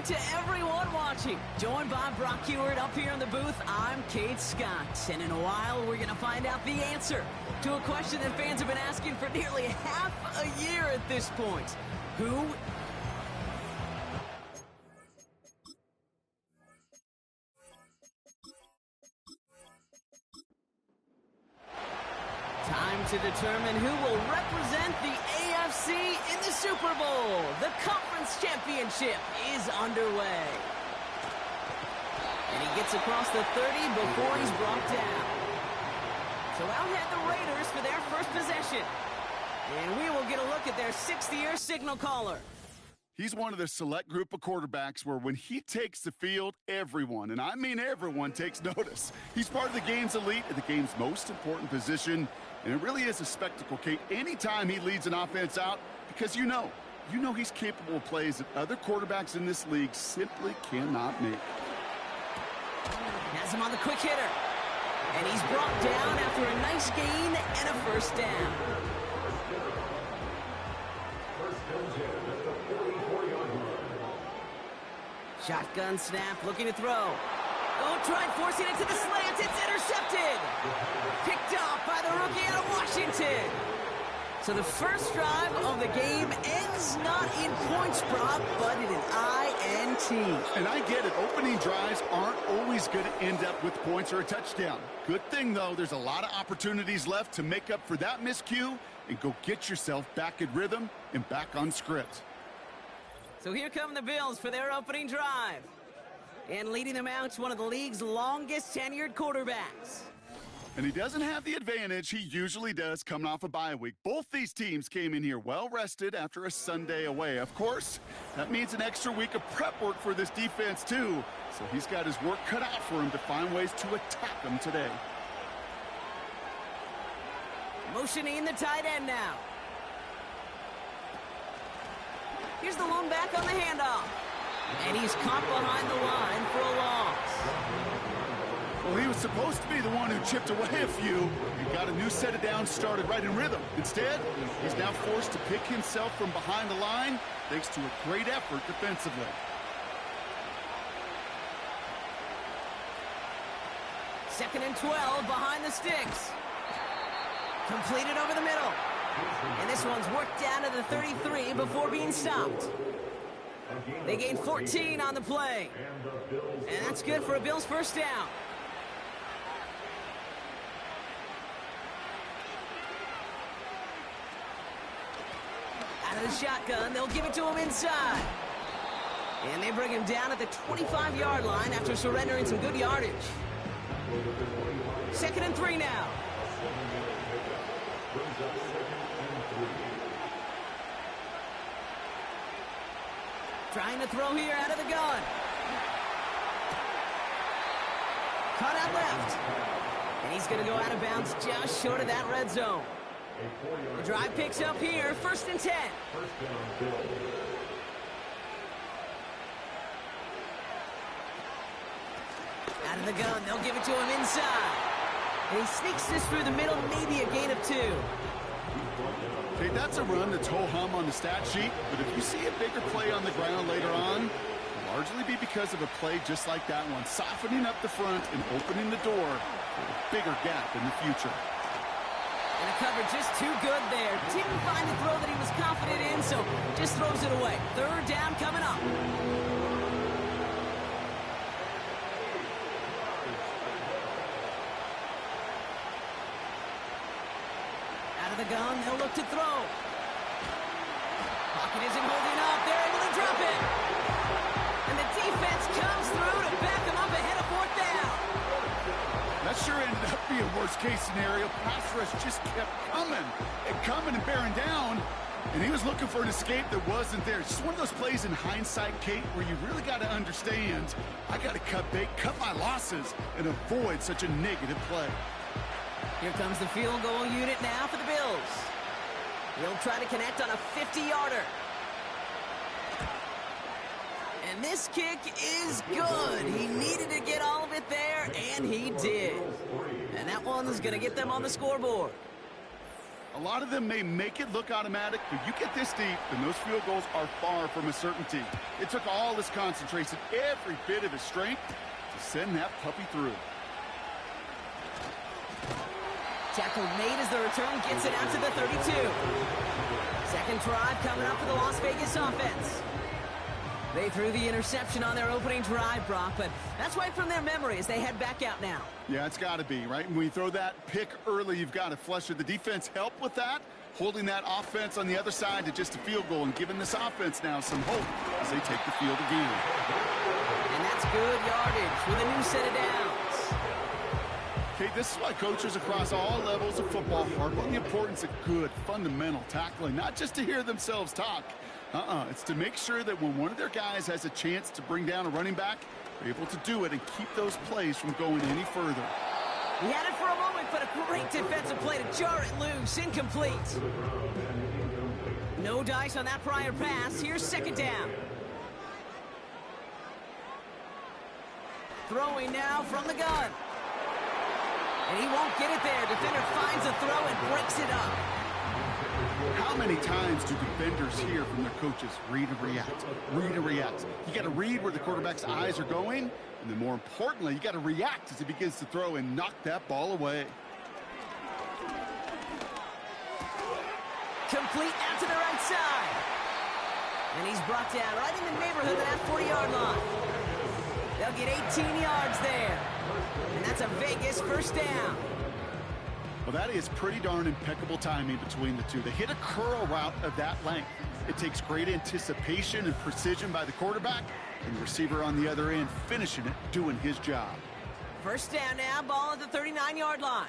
to everyone watching. Joined by Brock Heward up here in the booth, I'm Kate Scott. And in a while, we're going to find out the answer to a question that fans have been asking for nearly half a year at this point. Time to determine who will represent the AFC in the Super Bowl. The conference championship is underway. And he gets across the 30 before he's brought down. So out head the Raiders for their first possession. And we will get a look at their 6th-year signal caller. He's one of the select group of quarterbacks where when he takes the field, everyone, and I mean everyone, takes notice. He's part of the game's elite at the game's most important position, and it really is a spectacle, Kate, anytime he leads an offense out, because you know he's capable of plays that other quarterbacks in this league simply cannot make. Has him on the quick hitter. And he's brought down after a nice gain and a first down. Shotgun snap, looking to throw. Oh, tried forcing it to the slant. It's intercepted. Picked off by the rookie out of Washington. So the first drive of the game ends not in points, Brock, but in an INT. And I get it. Opening drives aren't always going to end up with points or a touchdown. Good thing, though, there's a lot of opportunities left to make up for that miscue and go get yourself back in rhythm and back on script. So here come the Bills for their opening drive. And leading them out, one of the league's longest tenured quarterbacks. And he doesn't have the advantage he usually does coming off a bye week. Both these teams came in here well-rested after a Sunday away. Of course, that means an extra week of prep work for this defense, too. So he's got his work cut out for him to find ways to attack them today. Motioning the tight end now. Here's the lone back on the handoff. And he's caught behind the line for a loss. Well, he was supposed to be the one who chipped away a few and got a new set of downs started right in rhythm. Instead, he's now forced to pick himself from behind the line thanks to a great effort defensively. Second and 12 behind the sticks. Completed over the middle. And this one's worked down to the 33 before being stopped. They gained 14 on the play. And that's good for a Bills first down. Out of the shotgun, they'll give it to him inside. And they bring him down at the 25-yard line after surrendering some good yardage. Second and 3 now. Trying to throw here out of the gun. Cut out left. And he's going to go out of bounds just short of that red zone. The drive picks up here, 1st and 10. Out of the gun, they'll give it to him inside. And he sneaks this through the middle, maybe a gain of 2. Okay, that's a run that's ho-hum on the stat sheet, but if you see a bigger play on the ground later on, it'll largely be because of a play just like that one, softening up the front and opening the door for a bigger gap in the future. And the cover just too good there. Didn't find the throw that he was confident in, so just throws it away. 3rd down coming up. The gun, they'll look to throw. Pocket isn't holding up. They're able to drop it. And the defense comes through to back them up ahead of 4th down. That sure ended up being a worst-case scenario. Pass rush just kept coming and bearing down. And he was looking for an escape that wasn't there. It's just one of those plays in hindsight, Kate, where you really got to understand, I got to cut bait, cut my losses, and avoid such a negative play. Here comes the field goal unit now for the Bills. He'll try to connect on a 50-yarder. And this kick is good. He needed to get all of it there, and he did. And that one's going to get them on the scoreboard. A lot of them may make it look automatic, but you get this deep, and those field goals are far from a certainty. It took all his concentration, every bit of his strength, to send that puppy through. Tackle made as the return gets it out to the 32. Second drive coming up for the Las Vegas offense. They threw the interception on their opening drive, Brock, but that's right from their memory as they head back out now. Yeah, it's got to be, right? When you throw that pick early, you've got to flush it. The defense helped with that, holding that offense on the other side to just a field goal and giving this offense now some hope as they take the field again. And that's good yardage with a new set of downs. Okay, this is why coaches across all levels of football harp on the importance of good, fundamental tackling, not just to hear themselves talk. It's to make sure that when one of their guys has a chance to bring down a running back, they're able to do it and keep those plays from going any further. He had it for a moment, but a great defensive play to jar it loose. Incomplete. No dice on that prior pass. Here's second down. Throwing now from the gun. And he won't get it there. Defender finds a throw and breaks it up. How many times do defenders hear from their coaches, read and react, read and react? You got to read where the quarterback's eyes are going, and then more importantly, you got to react as he begins to throw and knock that ball away. Complete out to the right side. And he's brought down right in the neighborhood of that 40-yard line. They'll get 18 yards there. And that's a Vegas first down. Well, that is pretty darn impeccable timing between the two. They hit a curl route of that length. It takes great anticipation and precision by the quarterback, and the receiver on the other end finishing it, doing his job. First down now, ball at the 39-yard line.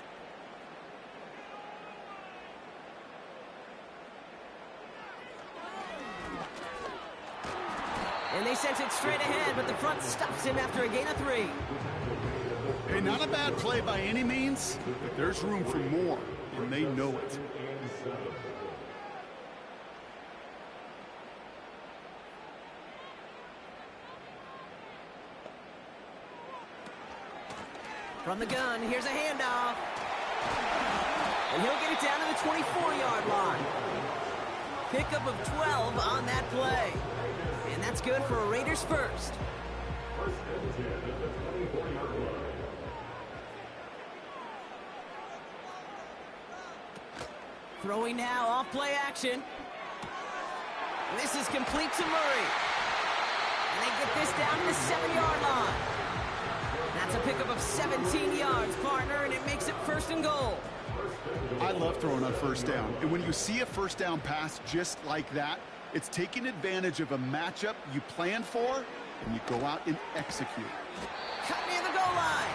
And they sent it straight ahead, but the front stops him after a gain of 3. Hey, not a bad play by any means, but there's room for more, and they know it. From the gun, here's a handoff. And he'll get it down to the 24-yard line. Pickup of 12 on that play. And that's good for a Raiders first. Throwing now, off play action. This is complete to Murray. And they get this down to the 7-yard line. That's a pickup of 17 yards, partner, and it makes it first and goal. I love throwing on first down. And when you see a first down pass just like that, it's taking advantage of a matchup you planned for, and you go out and execute. Cut near the goal line.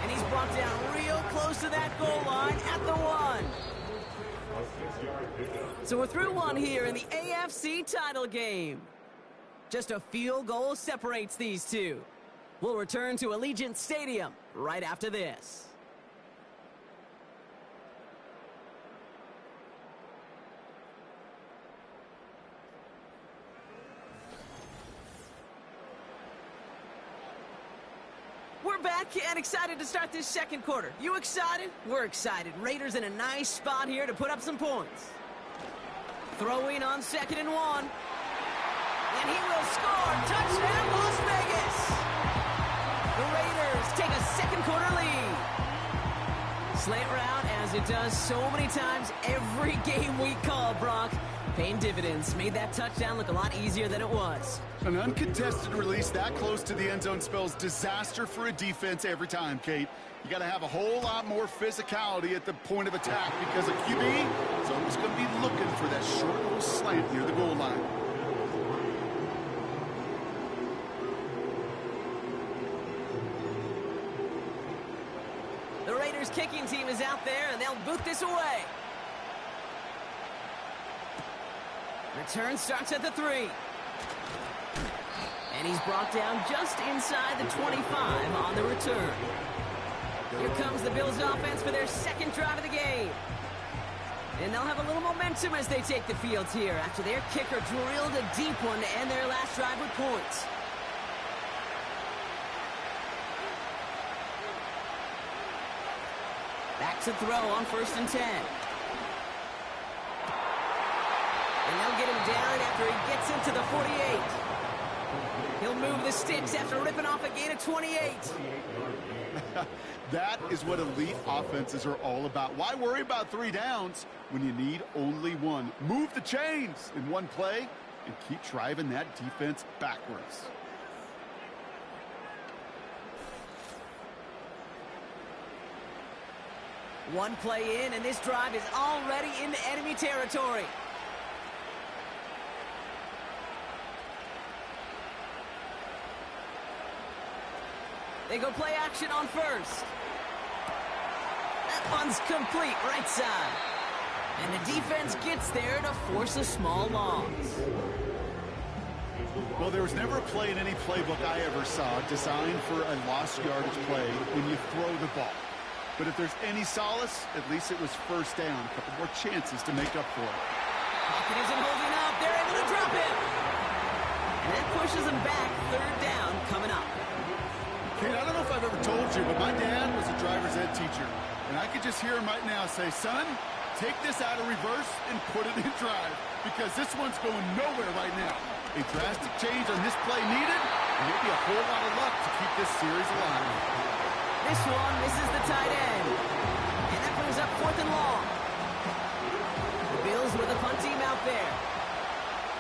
And he's brought down real close to that goal line at the 1. So we're through one here in the AFC title game. Just a field goal separates these two. We'll return to Allegiant Stadium right after this. We're back and excited to start this second quarter. You excited? We're excited. Raiders in a nice spot here to put up some points. Throwing on 2nd and 1. And he will score. Touchdown, Las Vegas. The Raiders take a second quarter lead. Slant route, as it does so many times every game we call, Brock. Paying dividends. Made that touchdown look a lot easier than it was. An uncontested release that close to the end zone spells disaster for a defense every time, Kate. You got to have a whole lot more physicality at the point of attack because a QB is always going to be looking for that short little slant near the goal line. The Raiders kicking team is out there, and they'll boot this away. Return starts at the 3. And he's brought down just inside the 25 on the return. Here comes the Bills offense for their second drive of the game. And they'll have a little momentum as they take the field here after their kicker drilled a deep one to end their last drive with points. Back to throw on 1st and 10. And they'll get him down after he gets into the 48. He'll move the sticks after ripping off a gain of 28. That is what elite offenses are all about. Why worry about 3 downs when you need only 1? Move the chains in one play and keep driving that defense backwards. One play in, and this drive is already into enemy territory. They go play action on first. That one's complete right side. And the defense gets there to force a small loss. Well, there was never a play in any playbook I ever saw designed for a lost yardage play when you throw the ball. But if there's any solace, at least it was first down. A couple more chances to make up for it. Pocket isn't holding up. They're able to drop it. And that pushes them back. 3rd down coming up. Kate, I don't know if I've ever told you, but my dad was a driver's ed teacher. And I could just hear him right now say, son, take this out of reverse and put it in drive. Because this one's going nowhere right now. A drastic change on this play needed. And maybe a whole lot of luck to keep this series alive. This one misses the tight end. And that brings up 4th and long. The Bills with a punt team out there.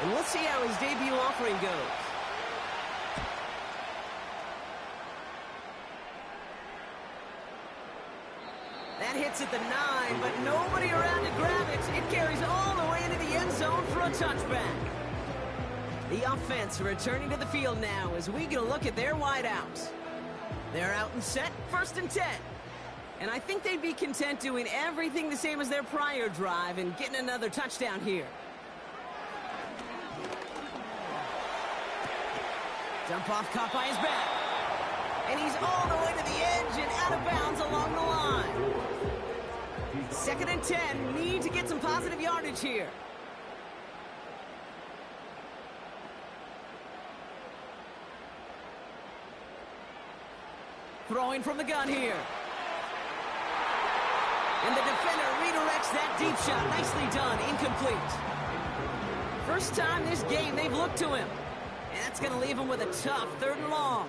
And we'll see how his debut offering goes. That hits at the 9, but nobody around to grab it. It carries all the way into the end zone for a touchback. The offense returning to the field now as we get a look at their wideouts. They're out and set, 1st and 10. And I think they'd be content doing everything the same as their prior drive and getting another touchdown here. Dump off caught by his back. And he's all the way to the edge and out of bounds along the line. 2nd and 10, need to get some positive yardage here. Throwing from the gun here. And the defender redirects that deep shot. Nicely done. Incomplete. First time this game they've looked to him. And that's going to leave him with a tough 3rd and long.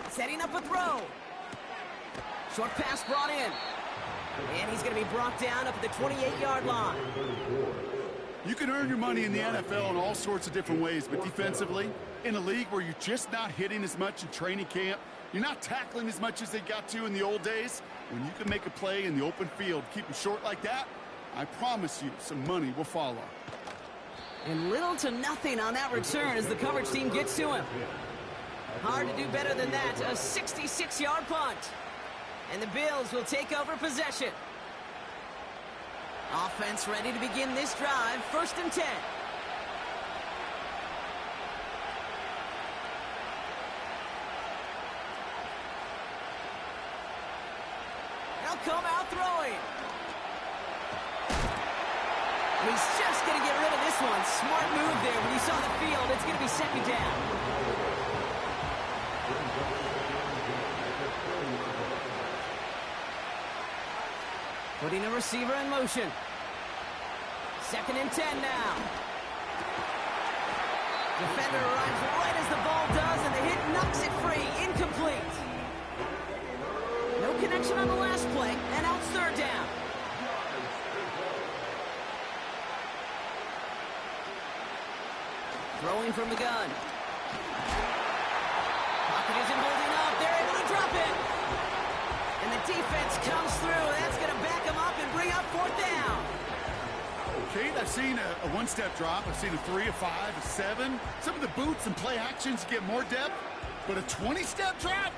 Setting up a throw. Short pass brought in. And he's going to be brought down up at the 28-yard line. You can earn your money in the NFL in all sorts of different ways, but defensively, in a league where you're just not hitting as much in training camp, you're not tackling as much as they got to in the old days, when you can make a play in the open field, keep them short like that, I promise you some money will follow. And little to nothing on that return as the coverage team gets to him. Hard to do better than that. A 66-yard punt. And the Bills will take over possession. Offense ready to begin this drive. 1st and 10. They'll come out throwing. He's just going to get rid of this one. Smart move there. When you saw the field, it's going to be 2nd down. Putting a receiver in motion. 2nd and 10 now. Defender arrives right as the ball does, and the hit knocks it free. Incomplete. No connection on the last play, and out 3rd down. Throwing from the gun. Pocket isn't holding up. They're able to drop it. And the defense comes through. That's going to back them up and bring up 4th down. Kate, I've seen a one-step drop. I've seen a 3, a 5, a 7. Some of the boots and play actions get more depth, but a 20-step drop?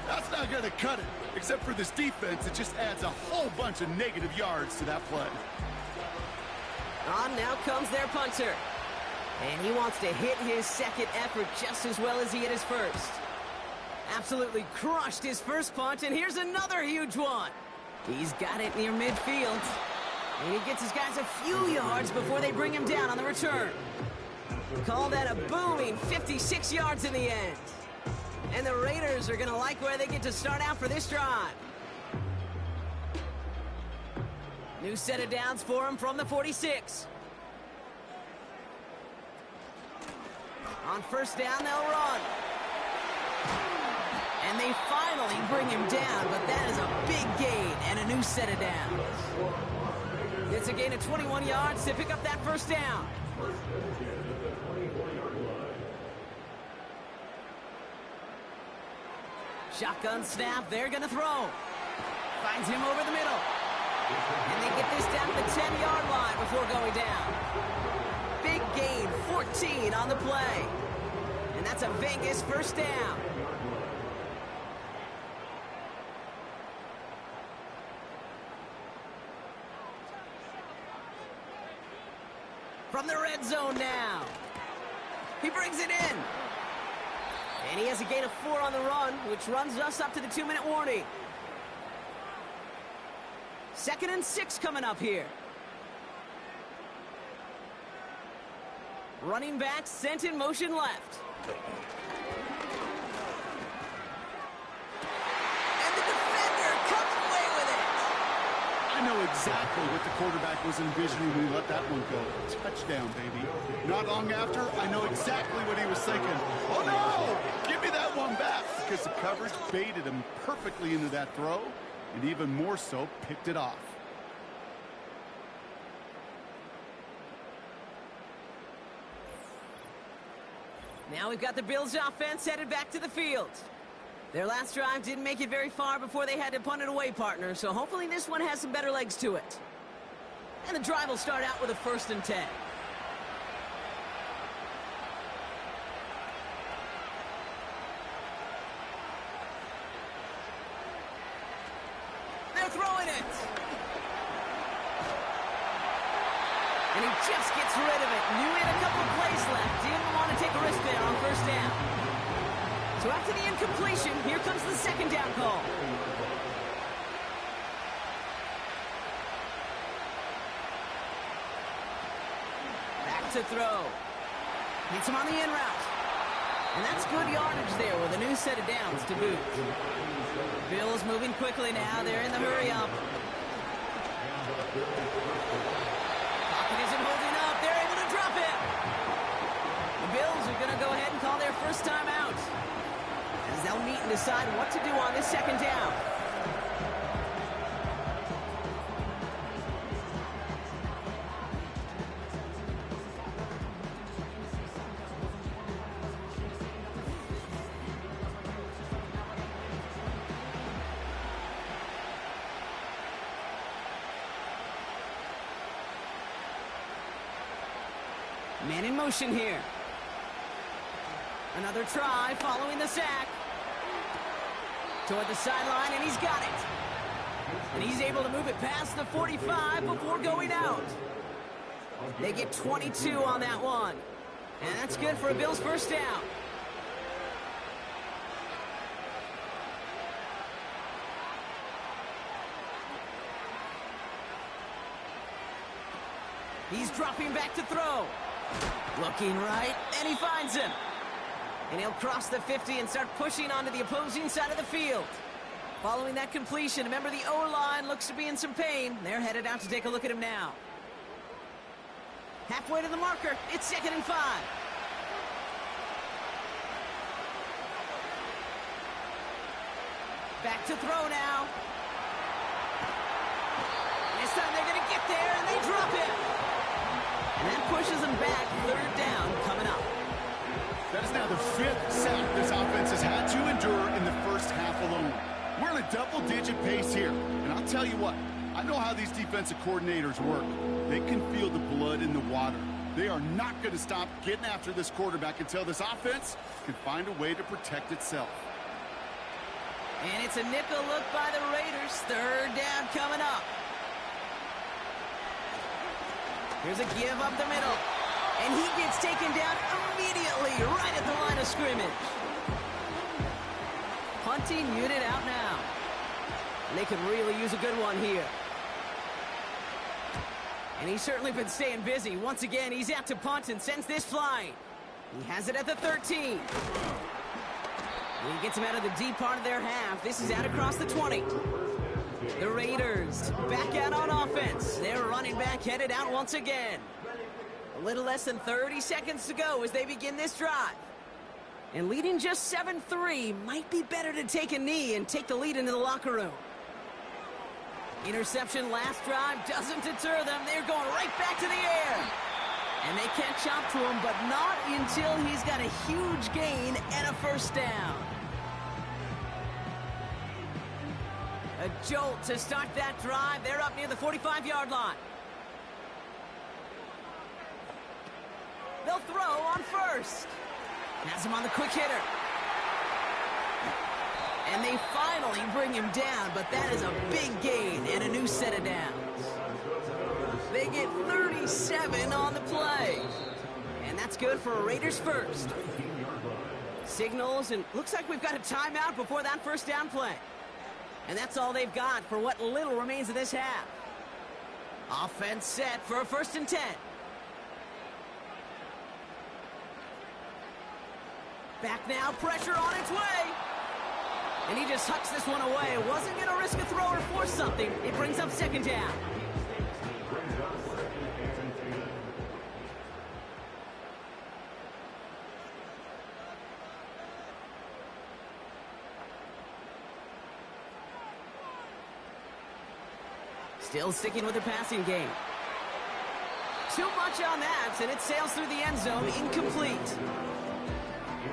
That's not going to cut it. Except for this defense, it just adds a whole bunch of negative yards to that play. On now comes their punter. And he wants to hit his 2nd effort just as well as he hit his 1st. Absolutely crushed his 1st punt, and here's another huge one. He's got it near midfield. And he gets his guys a few yards before they bring him down on the return. Call that a booming 56 yards in the end. And the Raiders are going to like where they get to start out for this drive. New set of downs for him from the 46. On first down, they'll run. And they finally bring him down, but that is a big gain and a new set of downs. It's a gain of 21 yards to pick up that first down. Shotgun snap, they're going to throw. Finds him over the middle. And they get this down to the 10-yard line before going down. Big gain, 14 on the play. And that's a Vegas first down. From the red zone now. He brings it in. And he has a gain of 4 on the run, which runs us up to the 2-minute warning. 2nd and 6 coming up here. Running back sent in motion left. And the defender comes away with it. I know exactly what the quarterback was envisioning when he let that one go. Touchdown, baby. Not long after, I know exactly what he was thinking. Oh, no! Give me that one back! Because the coverage baited him perfectly into that throw, and even more so, picked it off. Now we've got the Bills offense headed back to the field. Their last drive didn't make it very far before they had to punt it away, partner, so hopefully this one has some better legs to it. And the drive will start out with a 1st and 10. They're throwing it! And he just gets rid of it. Knew he had a couple plays left. Didn't want to take a risk there on first down. So after the incompletion, here comes the 2nd down call. Back to throw. Hits him on the in route. And that's good yardage there with a new set of downs to boot. Bills moving quickly now. They're in the hurry up. Pocket isn't holding up. They're able to drop it. The Bills are going to go ahead and call their first time out, as they'll meet and decide what to do on this 2nd down. Man in motion here. Another try following the sack. Toward the sideline, and he's got it. And he's able to move it past the 45 before going out. They get 22 on that one. And that's good for a Bills first down. He's dropping back to throw. Looking right, and he finds him. And he'll cross the 50 and start pushing onto the opposing side of the field. Following that completion, remember the O-line looks to be in some pain. They're headed out to take a look at him now. Halfway to the marker, it's 2nd and 5. Back to throw now. This time they're going to get there, and they drop it. And that pushes them back. 3rd down coming up. That is now the 5th sack this offense has had to endure in the first half alone. We're in a double-digit pace here. And I'll tell you what, I know how these defensive coordinators work. They can feel the blood in the water. They are not going to stop getting after this quarterback until this offense can find a way to protect itself. And it's a nickel look by the Raiders. 3rd down coming up. Here's a give up the middle. And he gets taken down immediately right at the line of scrimmage. Punting unit out now. And they could really use a good one here. And he's certainly been staying busy. Once again, he's out to punt and sends this flying. He has it at the 13. And he gets him out of the deep part of their half. This is out across the 20. The Raiders back out on offense. quarterback headed out once again. A little less than 30 seconds to go as they begin this drive. And leading just 7-3, might be better to take a knee and take the lead into the locker room. Interception last drive doesn't deter them. They're going right back to the air. And they catch up to him, but not until he's got a huge gain and a first down. A jolt to start that drive. They're up near the 45-yard line. They'll throw on first. Has him on the quick hitter. And they finally bring him down, but that is a big gain and a new set of downs. They get 37 on the play. And that's good for a Raiders first. Signals, and looks like we've got a timeout before that first down play. And that's all they've got for what little remains of this half. Offense set for a 1st and 10. Back now, pressure on its way. And he just hucks this one away. Wasn't going to risk a throw or force something. It brings up 2nd down. Still sticking with the passing game. Too much on that, and it sails through the end zone, incomplete.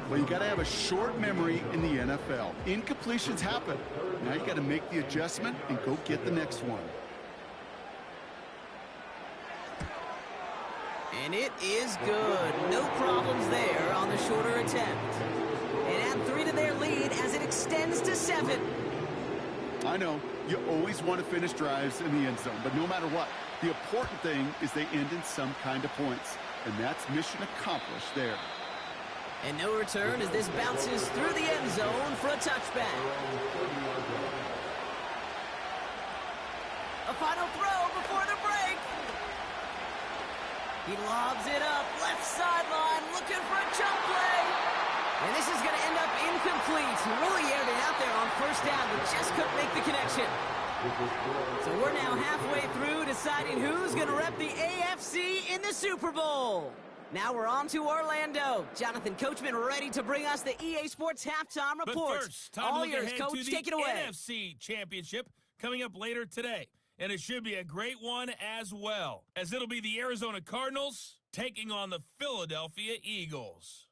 Well, you got to have a short memory in the NFL. Incompletions happen. Now you got to make the adjustment and go get the next one. And it is good. No problems there on the shorter attempt. And add 3 to their lead as it extends to 7. I know, you always want to finish drives in the end zone, but no matter what, the important thing is they end in some kind of points. And that's mission accomplished there. And no return as this bounces through the end zone for a touchback. A final throw before the break. He lobs it up, left sideline, looking for a jump play. And this is going to end up incomplete. He really aired it out there on 1st down, but just couldn't make the connection. So we're now halfway through deciding who's going to rep the AFC in the Super Bowl. Now we're on to Orlando. Jonathan Coachman ready to bring us the EA Sports Halftime Report. But first, time all to look yours, ahead Coach. to the Take it away. NFC Championship coming up later today. And it should be a great one as well, as it'll be the Arizona Cardinals taking on the Philadelphia Eagles.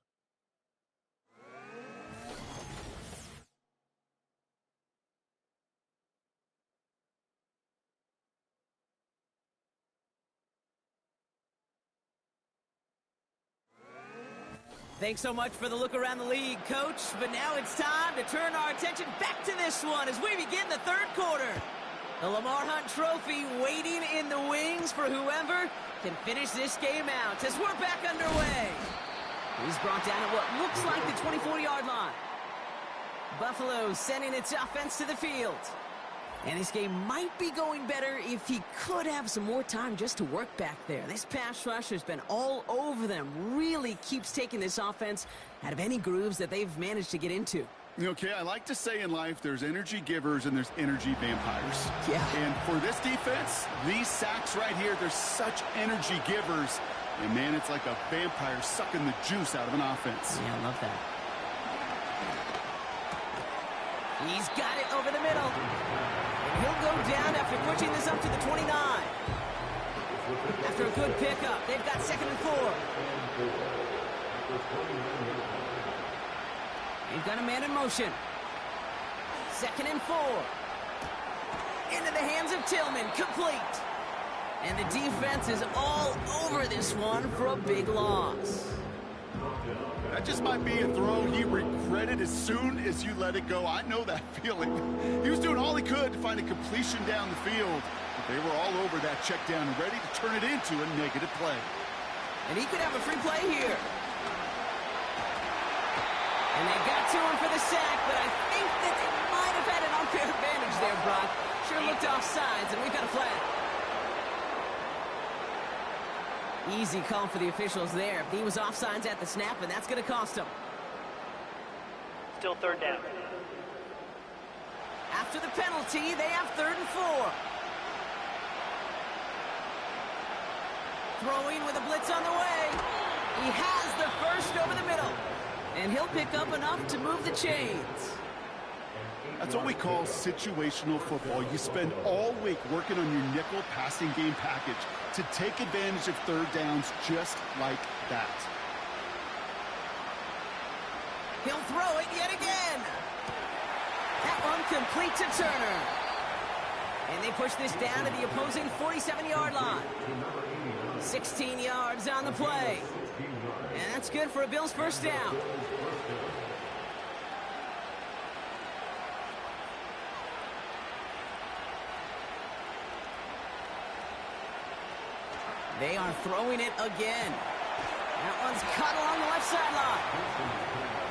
Thanks so much for the look around the league, Coach. But now it's time to turn our attention back to this one as we begin the 3rd quarter. The Lamar Hunt Trophy waiting in the wings for whoever can finish this game out as we're back underway. He's brought down at what looks like the 24-yard line. Buffalo sending its offense to the field. And this game might be going better if he could have some more time just to work back there. This pass rush has been all over them. Really keeps taking this offense out of any grooves that they've managed to get into. Okay, I like to say in life there's energy givers and there's energy vampires. Yeah. And for this defense, these sacks right here, they're such energy givers. And, man, it's like a vampire sucking the juice out of an offense. Yeah, I love that. He's got it over the middle. And he'll go down after pushing this up to the 29. After a good pickup, they've got 2nd and 4. They've got a man in motion. 2nd and 4. Into the hands of Tillman, complete. And the defense is all over this one for a big loss. That just might be a throw he regretted as soon as you let it go. I know that feeling. He was doing all he could to find a completion down the field. But they were all over that check down, ready to turn it into a negative play. And he could have a free play here. And they got to him for the sack, but I think that they might have had an unfair advantage there, Brock. Sure looked offsides, and we've got a flag. Easy call for the officials there. He was offsides at the snap, and that's going to cost him. Still 3rd down. After the penalty, they have 3rd and 4. throwing with a blitz on the way. He has the first over the middle. And he'll pick up enough to move the chains. That's what we call situational football. You spend all week working on your nickel passing game package to take advantage of third downs just like that. He'll throw it yet again. That one complete to Turner. And they push this down to the opposing 47-yard line. 16 yards on the play. And that's good for a Bills first down. They are throwing it again. That one's cut along the left sideline.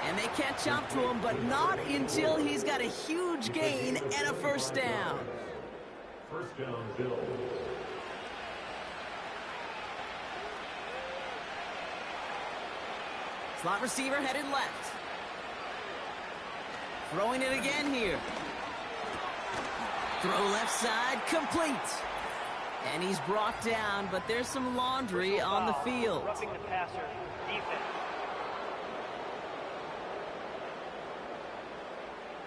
And they catch up to him, but not until he's got a huge gain and a first down. First down, Bill. Slot receiver headed left. Throwing it again here. Throw left side, complete. And he's brought down, but there's some laundry on the field. Roughing the passer, defense.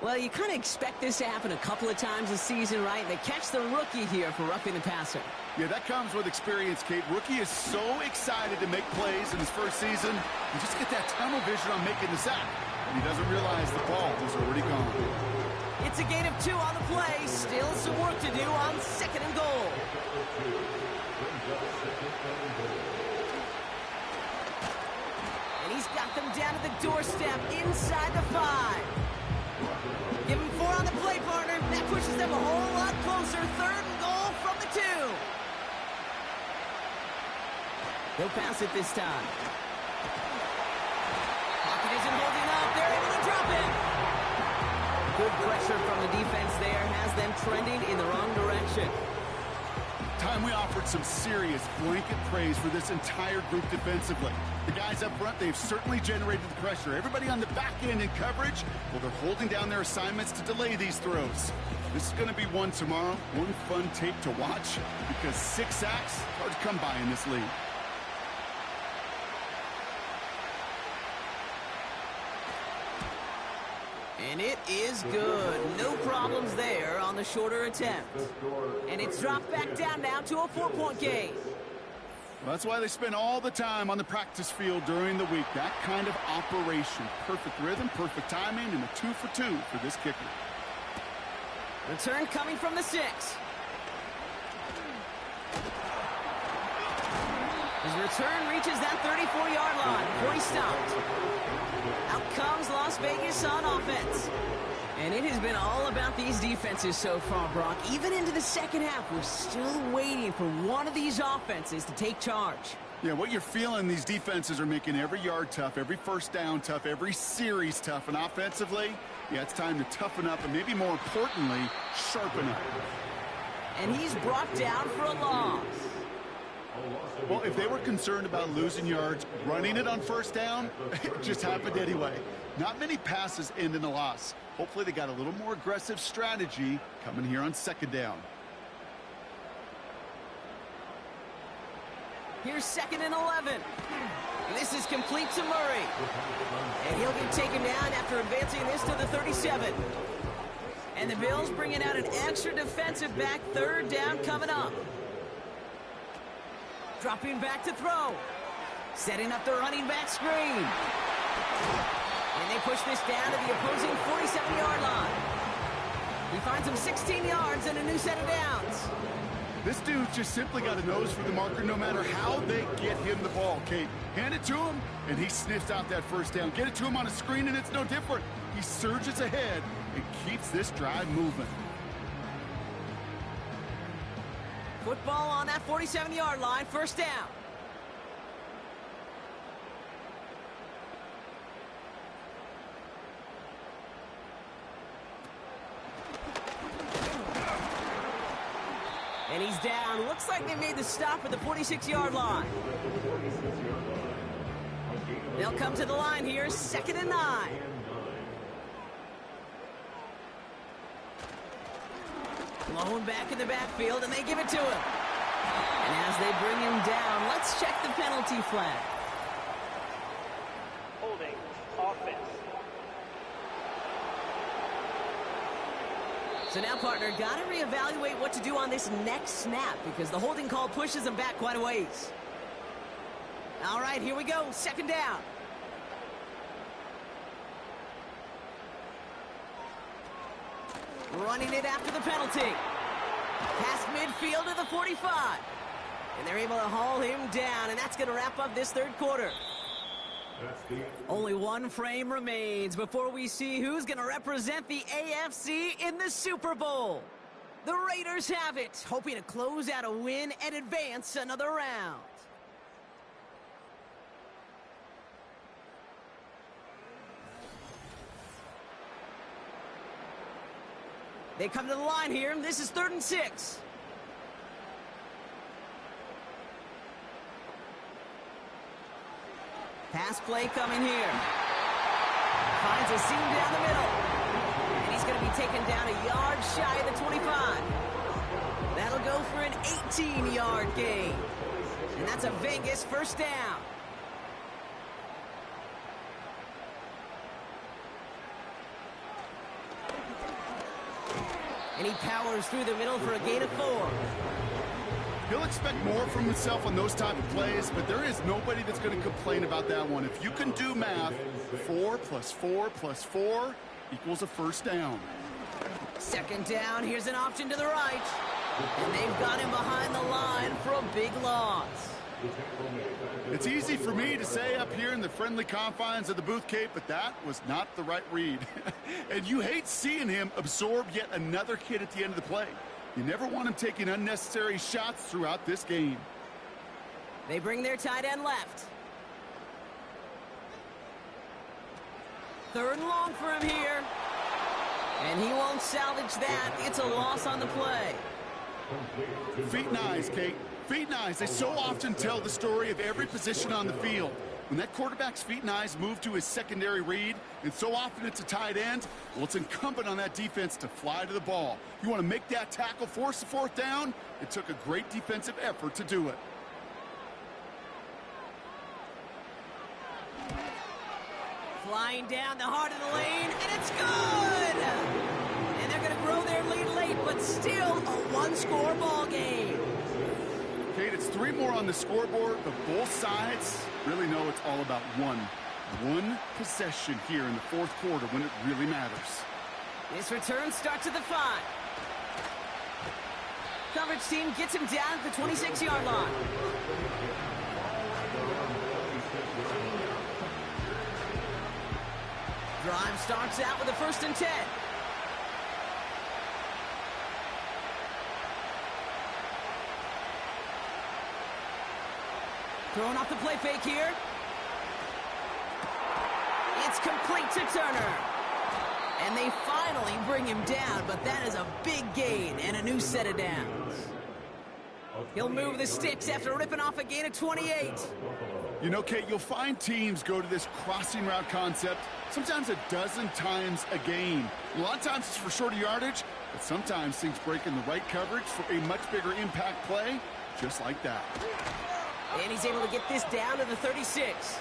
Well, you kind of expect this to happen a couple of times this season, right? They catch the rookie here for roughing the passer. Yeah, that comes with experience, Kate. Rookie is so excited to make plays in his first season. You just get that tunnel vision on making the sack. And he doesn't realize the ball is already gone. It's a gain of 2 on the play. Still some work to do on second and goal. And he's got them down at the doorstep inside the 5. Give him 4 on the play, partner. That pushes them a whole lot closer. Third and goal from the 2. They'll pass it this time. Pocket isn't holding up. They're able to drop it. Good pressure from the defense there has them trending in the wrong direction. Time we offered some serious blanket praise for this entire group defensively. The guys up front, they've certainly generated the pressure. Everybody on the back end in coverage, well, they're holding down their assignments to delay these throws. This is going to be one tomorrow, one fun tape to watch, because 6 sacks, hard to come by in this league. And it is good. No problems there on the shorter attempt. And it's dropped back down now to a 4-point game. Well, that's why they spend all the time on the practice field during the week. That kind of operation. Perfect rhythm, perfect timing, and a 2 for 2 for this kicker. Return coming from the 6. His return reaches that 34-yard line before he stopped. Out comes Las Vegas on offense. And it has been all about these defenses so far, Brock. Even into the second half, we're still waiting for one of these offenses to take charge. Yeah, what you're feeling, these defenses are making every yard tough, every first down tough, every series tough. And offensively, yeah, it's time to toughen up and maybe more importantly, sharpen up. And he's brought down for a loss. Well, if they were concerned about losing yards, running it on first down, it just happened anyway. Not many passes end in a loss. Hopefully they got a little more aggressive strategy coming here on second down. Here's 2nd and 11. This is complete to Murray. And he'll get taken down after advancing this to the 37. And the Bills bringing out an extra defensive back. Third down coming up. Dropping back to throw. Setting up the running back screen. And they push this down to the opposing 47-yard line. He finds him 16 yards and a new set of downs. This dude just simply got a nose for the marker no matter how they get him the ball, Kate. Hand it to him, and he sniffs out that first down. Get it to him on a screen, and it's no different. He surges ahead and keeps this drive moving. Football on that 47-yard line, first down. And he's down. Looks like they made the stop at the 46-yard line. They'll come to the line here, 2nd and 9. Blown back in the backfield, and they give it to him. And as they bring him down. Let's check the penalty flag. Holding. Offense. So now, partner, got to reevaluate what to do on this next snap because the holding call pushes him back quite a ways. All right, here we go. Second down. Running it after the penalty. Past midfield to the 45. And they're able to haul him down, and that's going to wrap up this third quarter. Only one frame remains before we see who's going to represent the AFC in the Super Bowl. The Raiders have it, hoping to close out a win and advance another round. They come to the line here. This is 3rd and 6. Pass play coming here. Finds a seam down the middle. And he's going to be taken down a yard shy of the 25. That'll go for an 18-yard gain. And that's a Vegas first down. And he powers through the middle for a gain of 4. He'll expect more from himself on those type of plays, but there is nobody that's going to complain about that one. If you can do math, 4 + 4 + 4 equals a first down. Second down, here's an option to the right. And they've got him behind the line for a big loss. It's easy for me to say up here in the friendly confines of the Booth Cape, but that was not the right read. And you hate seeing him absorb yet another hit at the end of the play. You never want him taking unnecessary shots throughout this game. They bring their tight end left. 3rd and long for him here. And he won't salvage that. It's a loss on the play. Feet and eyes, Kate. Feet and eyes. They so often tell the story of every position on the field. When that quarterback's feet and eyes move to his secondary read, and so often it's a tight end, well, it's incumbent on that defense to fly to the ball. You want to make that tackle, force the 4th down? It took a great defensive effort to do it. Flying down the heart of the lane, and it's good! And they're going to grow their lead late, but still a one-score ball game. Kate, it's 3 more on the scoreboard, but both sides really know it's all about one possession here in the 4th quarter when it really matters. This return starts at the 5. Coverage team gets him down at the 26-yard line. Drive starts out with a 1st and 10. Throwing off the play fake here. It's complete to Turner. And they finally bring him down, but that is a big gain and a new set of downs. He'll move the sticks after ripping off a gain of 28. You know, Kate, you'll find teams go to this crossing route concept sometimes a dozen times a game. A lot of times it's for shorter yardage, but sometimes things break in the right coverage for a much bigger impact play, just like that. And he's able to get this down to the 36.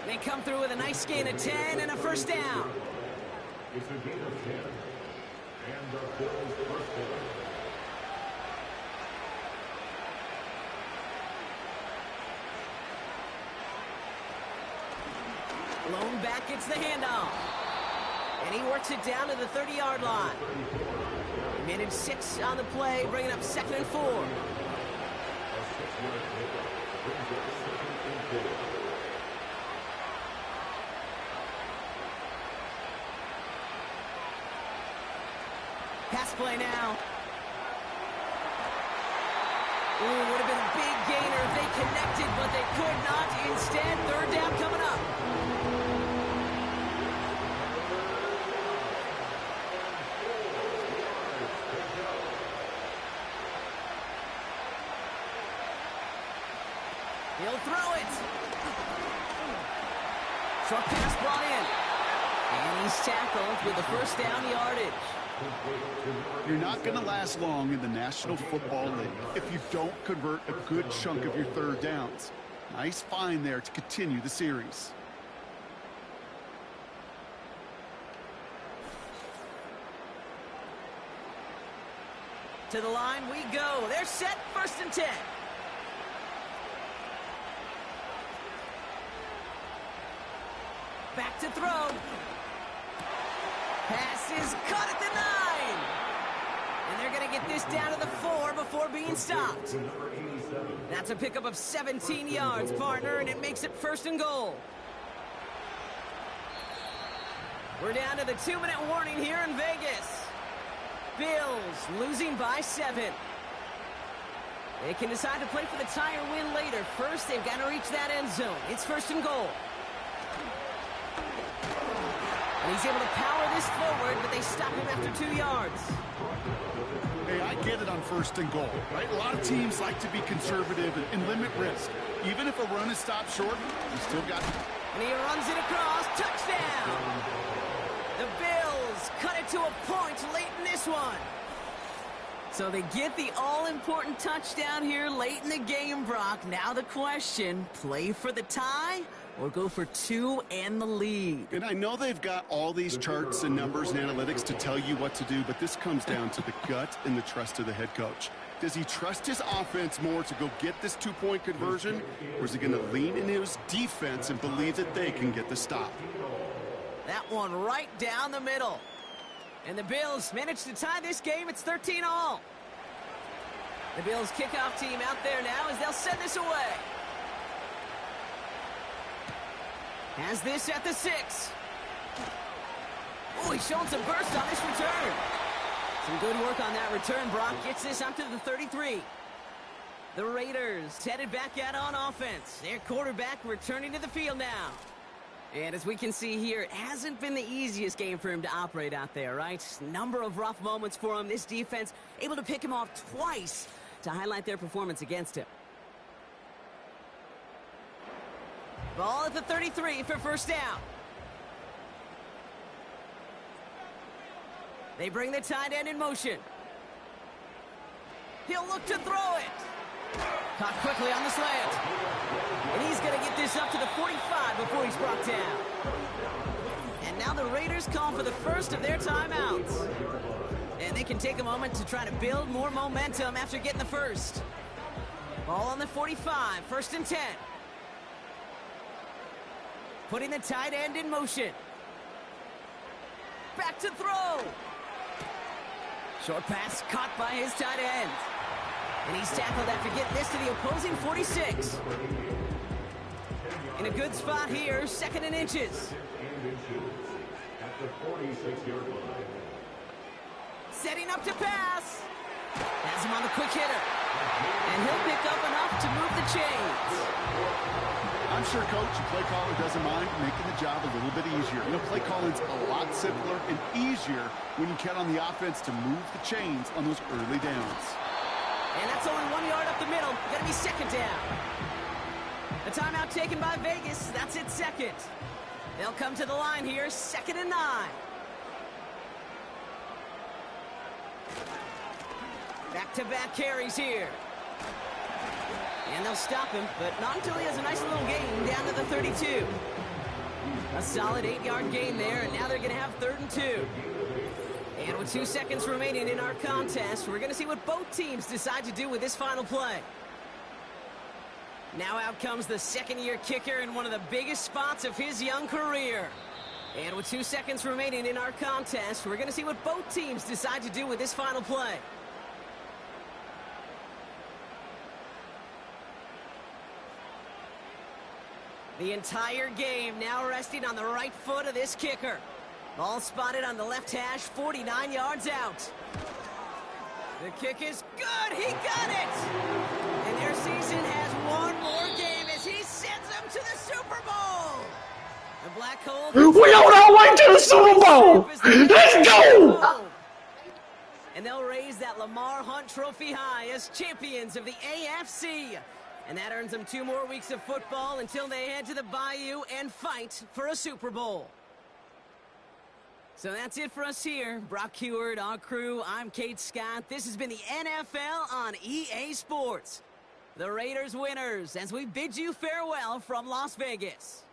They come through with a nice gain of 10 and a first down. It's a gain of 10. And the Bills first down. Lone back gets the handoff. And he works it down to the 30-yard line. Minute 6 on the play, bringing up 2nd and 4. Pass play now. Ooh, would have been a big gainer if they connected, but they could not. Instead, 3rd down coming up. He'll throw it. Short pass brought in. And he's tackled with the first down yardage. You're not going to last long in the National Football League if you don't convert a good chunk of your third downs. Nice find there to continue the series. To the line we go. They're set, 1st and 10. Back to throw. Pass is caught at the 9. And they're going to get this down to the 4 before being stopped. That's a pickup of 17 yards, partner, and it makes it 1st and goal. We're down to the 2-minute warning here in Vegas. Bills losing by 7. They can decide to play for the tie or win later. First, they've got to reach that end zone. It's 1st and goal. And he's able to power this forward, but they stop him after 2 yards. Hey, I get it on 1st and goal, right? A lot of teams like to be conservative and limit risk. Even if a run is stopped short, you still got it. And he runs it across. Touchdown! The Bills cut it to a point late in this one. So they get the all-important touchdown here late in the game, Brock. Now the question, play for the tie or go for 2 and the lead? And I know they've got all these charts and numbers and analytics to tell you what to do, but this comes down to the gut and the trust of the head coach. Does he trust his offense more to go get this 2-point conversion, or is he going to lean into his defense and believe that they can get the stop? That one right down the middle. And the Bills managed to tie this game. It's 13-all. The Bills kickoff team out there now as they'll send this away. Has this at the 6. Oh, he's showing some burst on this return. Some good work on that return. Brock gets this up to the 33. The Raiders headed back out on offense. Their quarterback returning to the field now. And as we can see here, it hasn't been the easiest game for him to operate out there, right? Number of rough moments for him. This defense able to pick him off twice to highlight their performance against him. Ball at the 33 for 1st down. They bring the tight end in motion. He'll look to throw it. Caught quickly on the slant. And he's going to get this up to the 45 before he's brought down. And now the Raiders call for the first of their timeouts. And they can take a moment to try to build more momentum after getting the first. Ball on the 45, 1st and 10. Putting the tight end in motion. Back to throw. Short pass caught by his tight end. And he's tackled after getting this to the opposing 46. In a good spot here, 2nd and inches. At the 46-yard line. Setting up to pass. Has him on the quick hitter. And he'll pick up enough to move the chains. I'm sure coach and play caller doesn't mind making the job a little bit easier. You know, play calling's a lot simpler and easier when you count on the offense to move the chains on those early downs. And that's only 1 yard up the middle. Going to be 2nd down. A timeout taken by Vegas. That's it, 2nd. They'll come to the line here, 2nd and 9. Back-to-back carries here. And they'll stop him, but not until he has a nice little gain down to the 32. A solid 8-yard gain there, and now they're going to have 3rd and 2. And with 2 seconds remaining in our contest, we're going to see what both teams decide to do with this final play. Now out comes the 2nd-year kicker in one of the biggest spots of his young career. And with 2 seconds remaining in our contest, we're going to see what both teams decide to do with this final play. The entire game now resting on the right foot of this kicker. Ball spotted on the left hash, 49 yards out. The kick is good. He got it. And their season has one more game as he sends them to the Super Bowl. The Black Hole. We on our way to the Super Bowl. Let's go. And they'll raise that Lamar Hunt trophy high as champions of the AFC. And that earns them 2 more weeks of football until they head to the Bayou and fight for a Super Bowl. So that's it for us here. Brock Heward, our crew, I'm Kate Scott. This has been the NFL on EA Sports. The Raiders winners as we bid you farewell from Las Vegas.